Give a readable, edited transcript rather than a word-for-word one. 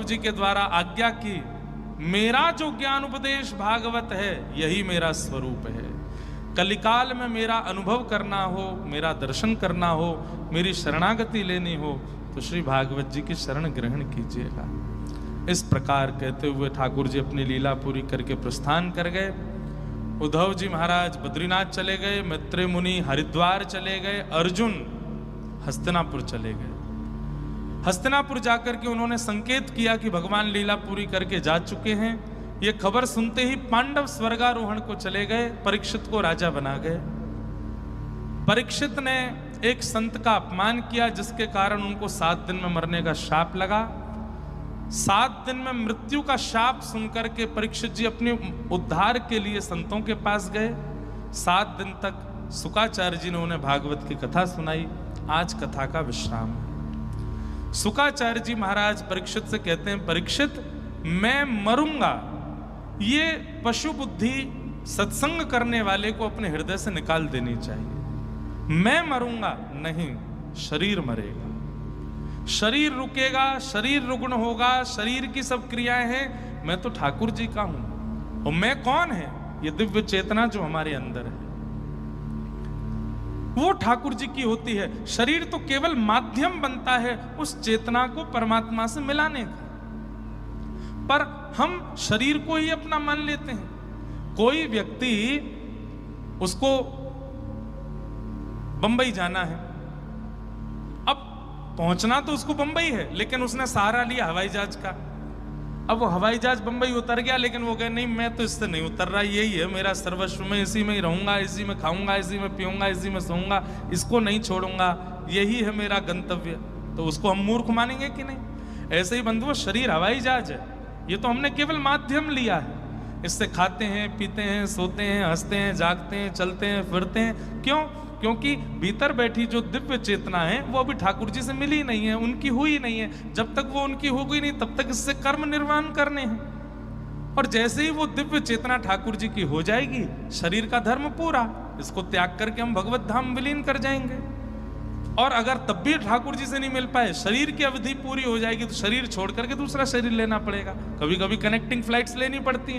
जी के द्वारा आज्ञा की, मेरा जो ज्ञान उपदेश भागवत है यही मेरा स्वरूप है। कलिकाल में मेरा अनुभव करना हो, मेरा दर्शन करना हो, मेरी शरणागति लेनी हो तो श्री भागवत जी की शरण ग्रहण कीजिएगा। इस प्रकार कहते हुए ठाकुर जी अपनी लीला पूरी करके प्रस्थान कर गए। उद्धव जी महाराज बद्रीनाथ चले गए, मैत्रेय मुनि हरिद्वार चले गए, अर्जुन हस्तिनापुर चले गए। हस्तिनापुर जाकर के उन्होंने संकेत किया कि भगवान लीला पूरी करके जा चुके हैं। ये खबर सुनते ही पांडव स्वर्गारोहण को चले गए, परीक्षित को राजा बना गए। परीक्षित ने एक संत का अपमान किया जिसके कारण उनको 7 दिन में मरने का शाप लगा। 7 दिन में मृत्यु का शाप सुनकर के परीक्षित जी अपने उद्धार के लिए संतों के पास गए। 7 दिन तक शुकाचार्य जी ने उन्हें भागवत की कथा सुनाई। आज कथा का विश्राम है। शुकाचार्य जी महाराज परीक्षित से कहते हैं, परीक्षित मैं मरूंगा, ये पशु बुद्धि सत्संग करने वाले को अपने हृदय से निकाल देनी चाहिए। मैं मरूंगा नहीं, शरीर मरेगा, शरीर रुकेगा, शरीर रुग्ण होगा, शरीर की सब क्रियाएं हैं। मैं तो ठाकुर जी का हूं। और मैं कौन है? ये दिव्य चेतना जो हमारे अंदर है वो ठाकुर जी की होती है। शरीर तो केवल माध्यम बनता है उस चेतना को परमात्मा से मिलाने का, पर हम शरीर को ही अपना मान लेते हैं। कोई व्यक्ति, उसको बंबई जाना है, अब पहुंचना तो उसको बंबई है, लेकिन उसने सहारा लिया हवाई जहाज का। अब वो हवाई जहाज बंबई उतर गया, लेकिन वो कहे नहीं मैं तो इससे नहीं उतर रहा, यही है मेरा सर्वस्व, मैं इसी में ही रहूंगा, इसी में खाऊंगा, इसी में पीऊंगा, इसी में सोऊंगा, इसको नहीं छोड़ूंगा, यही है मेरा गंतव्य। तो उसको हम मूर्ख मानेंगे कि नहीं? ऐसे ही बंधुओं, शरीर हवाई जहाज है, ये तो हमने केवल माध्यम लिया है। इससे खाते हैं, पीते हैं, सोते हैं, हंसते हैं, जागते हैं, चलते हैं, फिरते हैं। क्यों? क्योंकि भीतर बैठी जो दिव्य चेतना है वो अभी ठाकुर जी से मिली नहीं है, उनकी हुई नहीं है। जब तक वो उनकी होगी नहीं तब तक इससे कर्म निर्वाण करने हैं। और जैसे ही वो दिव्य चेतना ठाकुर जी की हो जाएगी, शरीर का धर्म पूरा, इसको त्याग करके हम भगवत धाम विलीन कर जाएंगे। और अगर तब भी ठाकुर जी से नहीं मिल पाए, शरीर की अवधि पूरी हो जाएगी, तो शरीर छोड़ करके दूसरा शरीर लेना पड़ेगा। कभी कभी कनेक्टिंग फ्लाइट्स लेनी पड़ती हैं।